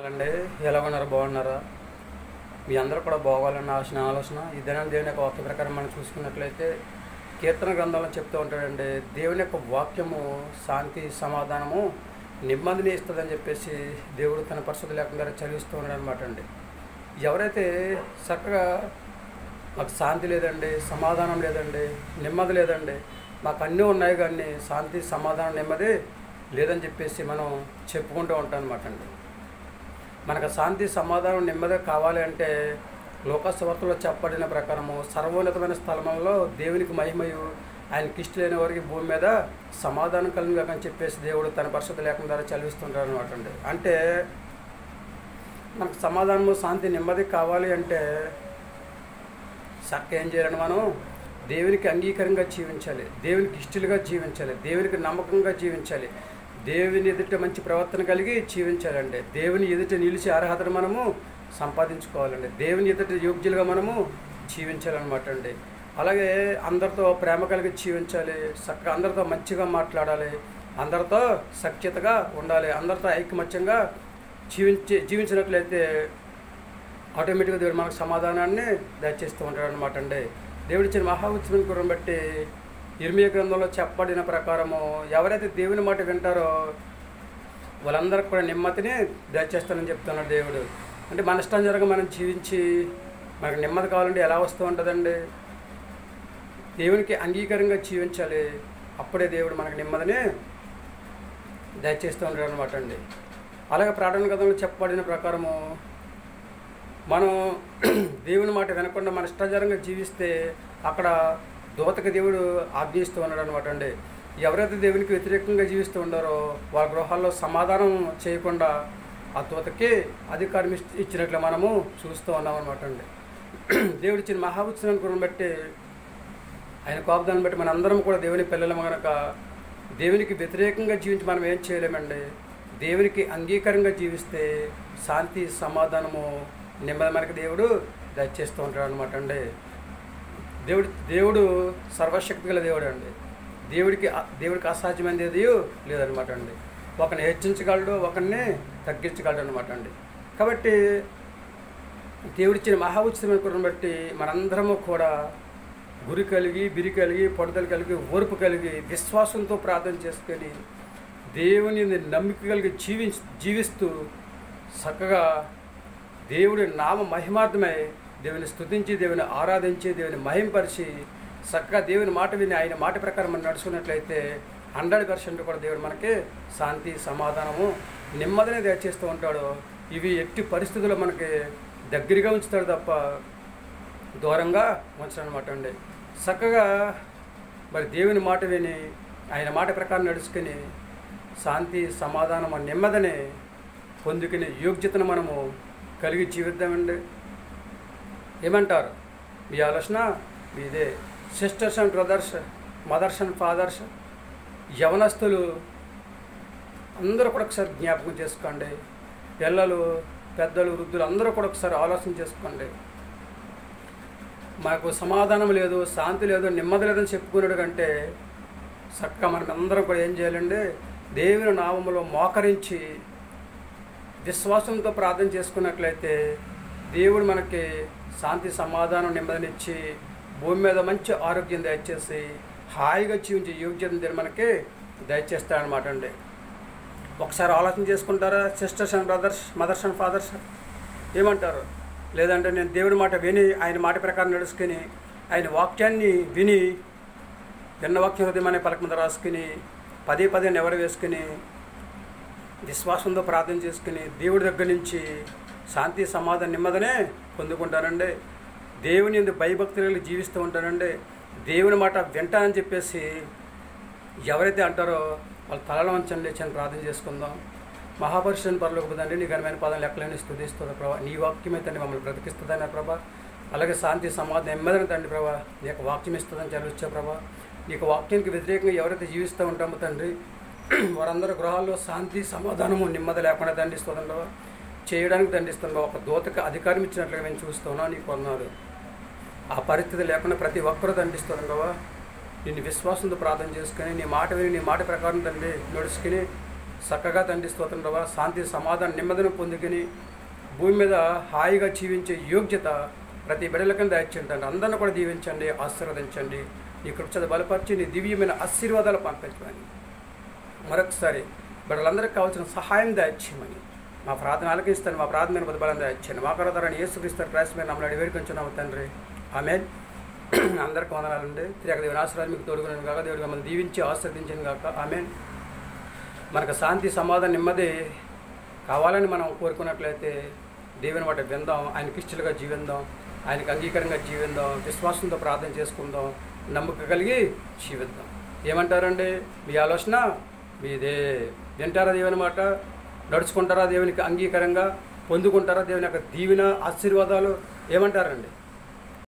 అండి, ఎలా ఉన్నారు? బాగున్నారా? మీ అందరూ కూడా బాగోవాలన్న ఆలోచన ఈ దినం దేవుని యొక్క వాక్య ప్రకారం మనం చూసుకున్నట్లయితే కీర్తన గ్రంథంలో చెప్తూ ఉంటాడండి. దేవుని యొక్క వాక్యము శాంతి సమాధానము నెమ్మదిని ఇస్తుందని చెప్పేసి దేవుడు తన పరిశుద్ధ లేఖనం ద్వారా చదివిస్తూ ఉన్నాడు అనమాట అండి. ఎవరైతే చక్కగా మాకు శాంతి లేదండి, సమాధానం లేదండి, నెమ్మది లేదండి, మాకు అన్నీ ఉన్నాయి కానీ శాంతి సమాధానం నెమ్మది లేదని చెప్పేసి మనం చెప్పుకుంటూ ఉంటాం అనమాట అండి. మనకు శాంతి సమాధానం నెమ్మది కావాలి అంటే లోకసువార్తలో చెప్పబడిన ప్రకారము సర్వోన్నతమైన స్థలములలో దేవునికి మహిమయు ఆయనకి ఇష్టమైన వారికి భూమి మీద సమాధానం కలిగినని చెప్పేసి దేవుడు తన పరిశుద్ధ లేఖనం ద్వారా చదివిస్తుంటాడు అనమాట అండి. అంటే మనకు సమాధానము శాంతి నెమ్మది కావాలి అంటే చక్క ఏం చేయాలని మనం దేవునికి అంగీకారంగా జీవించాలి, దేవునికి ఇష్టలుగా జీవించాలి, దేవునికి నమ్మకంగా జీవించాలి, దేవుని ఎదుట మంచి ప్రవర్తన కలిగి జీవించాలండి. దేవుని ఎదుట నిలిచి అర్హతను మనము సంపాదించుకోవాలండి. దేవుని ఎదుట యోగ్యులుగా మనము జీవించాలన్నమాట అండి. అలాగే అందరితో ప్రేమ కలిగి జీవించాలి, చక్కగా అందరితో మంచిగా మాట్లాడాలి, అందరితో సఖ్యతగా ఉండాలి, అందరితో ఐకమత్యంగా జీవించినట్లయితే ఆటోమేటిక్గా దేవుడు మనకు సమాధానాన్ని దయచేస్తూ ఉంటాడు అనమాట అండి. దేవుడి ఇచ్చిన మహాఉత్సవం గురం బట్టి ఇర్మియా గ్రంథంలో చెప్పబడిన ప్రకారము ఎవరైతే దేవుని మాట వింటారో వాళ్ళందరికీ కూడా నెమ్మదిని దయచేస్తానని చెప్తున్నాడు దేవుడు. అంటే మన ఇష్టానుసారంగా మనం జీవించి మనకు నెమ్మది కావాలంటే ఎలా వస్తూ ఉంటుందండి? దేవునికి అంగీకారంగా జీవించాలి, అప్పుడే దేవుడు మనకు నెమ్మదిని దయచేస్తూ ఉంటాడు అనమాట అండి. అలాగే ప్రార్థన గ్రంథంలో చెప్పబడిన ప్రకారము మనం దేవుని మాట వినకుండా మన ఇష్టానుసారంగా జీవిస్తే అక్కడ దూతకి దేవుడు ఆజ్ఞయిస్తూ ఉన్నాడు అనమాట అండి. ఎవరైతే దేవునికి వ్యతిరేకంగా జీవిస్తూ ఉన్నారో వాళ్ళ గృహాల్లో సమాధానం చేయకుండా ఆ దూతకి అధికారం ఇచ్చినట్లు మనము చూస్తూ ఉన్నాం అనమాట అండి. దేవుడు ఇచ్చిన మహాఉత్సవాన్ని బట్టి ఆయన కోపదాన్ని బట్టి మన అందరం కూడా దేవుని పిల్లలము కనుక దేవునికి వ్యతిరేకంగా జీవించి మనం ఏం చేయలేమండి. దేవునికి అంగీకారంగా జీవిస్తే శాంతి సమాధానము నెమ్మది మనకి దేవుడు దయచేస్తూ ఉంటాడు అనమాట అండి. దేవుడు సర్వశక్తి గల దేవుడు అండి. దేవుడికి అసాధ్యమైనది ఏది లేదనమాట అండి. ఒకరిని హెచ్చించగలడు, ఒకరిని తగ్గించగలడు అనమాట అండి. కాబట్టి దేవుడిచ్చిన మహాఉత్సవం బట్టి మనందరము కూడా గురి కలిగి, బిరి కలిగి, పడుదల కలిగి, ఓర్పు కలిగి, విశ్వాసంతో ప్రార్థన చేసుకొని దేవుని నమ్మిక కలిగి జీవిస్తూ చక్కగా దేవుడి నామ మహిమార్థమై దేవుని స్తుతించి, దేవుని ఆరాధించి, దేవుని మహింపరిచి చక్కగా దేవుని మాట విని ఆయన మాట ప్రకారం మనం నడుచుకున్నట్లయితే 100% కూడా దేవుడు మనకి శాంతి సమాధానము నెమ్మదిని దయచేస్తూ ఉంటాడు. ఇవి ఎట్టి పరిస్థితుల్లో మనకి దగ్గరగా ఉంచుతాడు తప్ప దూరంగా ఉంచడనమాట అండి. చక్కగా మరి దేవుని మాట విని ఆయన మాట ప్రకారం నడుచుకుని శాంతి సమాధానము నెమ్మదిని పొందుకునే యోగ్యతను మనము కలిగి జీవిద్దామండి. ఏమంటారు? మీ ఆలోచన మీదే. Sisters and brothers, mothers and fathers, యవనస్తులు అందరూ కూడా ఒకసారి జ్ఞాపకం చేసుకోండి. పిల్లలు, పెద్దలు, వృద్ధులు అందరూ కూడా ఒకసారి ఆలోచన చేసుకోండి. మాకు సమాధానం లేదు, శాంతి లేదు, నెమ్మది లేదని చెప్పుకున్నాడు కంటే చక్కగా మనకు అందరం కూడా ఏం చేయాలండి? దేవుని నామములో మోకరించి విశ్వాసంతో ప్రార్థన చేసుకున్నట్లయితే దేవుడు మనకి శాంతి సమాధానం నెమ్మదినిచ్చి భూమి మీద మంచి ఆరోగ్యం దయచేసి హాయిగా జీవించే యోగ్యతను మనకి దయచేస్తాడనమాట అండి. ఒకసారి ఆలోచన చేసుకుంటారా? Sisters and brothers, mothers and fathers ఏమంటారు? లేదంటే నేను దేవుడి మాట విని ఆయన మాట ప్రకారం నడుచుకుని ఆయన వాక్యాన్ని విని విన్న వాక్యం హృదయం అనే పలక మీద రాసుకుని పదే పదే నెవరు వేసుకుని విశ్వాసంతో ప్రార్థన చేసుకుని దేవుడి దగ్గర నుంచి శాంతి సమాధానం నెమ్మదినే పొందుకుంటానండి. దేవుని ఎందుకు భయభక్తులు జీవిస్తూ ఉంటానండి. దేవుని మాట వింటానని చెప్పేసి ఎవరైతే అంటారో వాళ్ళు తలలో వంచండి, లేచని ప్రార్థన చేసుకుందాం. మహాపరిషుని పరలోకపు తండ్రి, నీ ఘనమైన పదాలు లెక్కలేని స్తుతిస్తుంది ప్రభా. నీ వాక్యమే తండ్రి మమ్మల్ని బ్రతికిస్తుందని ప్రభా. అలాగే శాంతి సమాధానం నెమ్మదిని తండ్రి ప్రభా నీ యొక్క వాక్యం ఇస్తుందని చదివించా ప్రభా. నీ యొక్క వాక్యానికి వ్యతిరేకంగా ఎవరైతే జీవిస్తూ ఉంటామో తండ్రి వారందరూ గృహాల్లో శాంతి సమాధానము నెమ్మది లేకుండా దండిస్తుందో చేయడానికి దండిస్తుందో ఒక దూతకు అధికారం ఇచ్చినట్లుగా మేము చూస్తున్నాం. నీకు కొన్నాడు ఆ పరిస్థితి లేకుండా ప్రతి ఒక్కరూ దండిస్తుండవా. నిన్ను విశ్వాసంతో ప్రార్థన చేసుకుని నీ మాట విని నీ మాట ప్రకారం తండ్రి నడుచుకుని చక్కగా తండ్రి స్తోత్రం ప్రభా, శాంతి సమాధానం నెమ్మదిని పొందుకొని భూమి మీద హాయిగా జీవించే యోగ్యత ప్రతి బిడ్డలకి దయచేయండి తండ్రి. అందరిని కూడా దీవించండి, ఆశీర్వదించండి. నీ కృప బలపరిచి నీ దివ్యమైన ఆశీర్వాదాలు పంపించమని మరొకసారి బిడ్డలందరికీ కావాల్సిన సహాయం దయచేయమని మా ప్రార్థన ఆలకిస్తాను. మా ప్రార్థన బలం దయచేయండి. మా కరతరాన్ని యేసుక్రీస్తు క్రైస్తు మీద నమ్మని వేడుకొంచున్నాము తండ్రి. ఆమేన్. అందరికీ వందనాలండి. తిరిగి దేవుని ఆశీర్వాదం మీకు తోడుకున్నాను కాక, దేవుడు మమ్మల్ని దీవించి ఆశీర్వదించాను కాక. ఆమేన్. మనకు శాంతి సమాధానం నెమ్మది కావాలని మనం కోరుకున్నట్లయితే దేవుని మాట విందాం, ఆయనకి ఇష్టలుగా జీవిద్దాం, ఆయనకు అంగీకారంగా జీవిద్దాం, విశ్వాసంతో ప్రార్థన చేసుకుందాం, నమ్మకం కలిగి జీవిద్దాం. ఏమంటారండి? మీ ఆలోచన మీదే. వింటారా దేవుని మాట? నడుచుకుంటారా దేవునికి అంగీకారంగా? పొందుకుంటారా దేవుని యొక్క దీవెన ఆశీర్వాదాలు? ఏమంటారండి?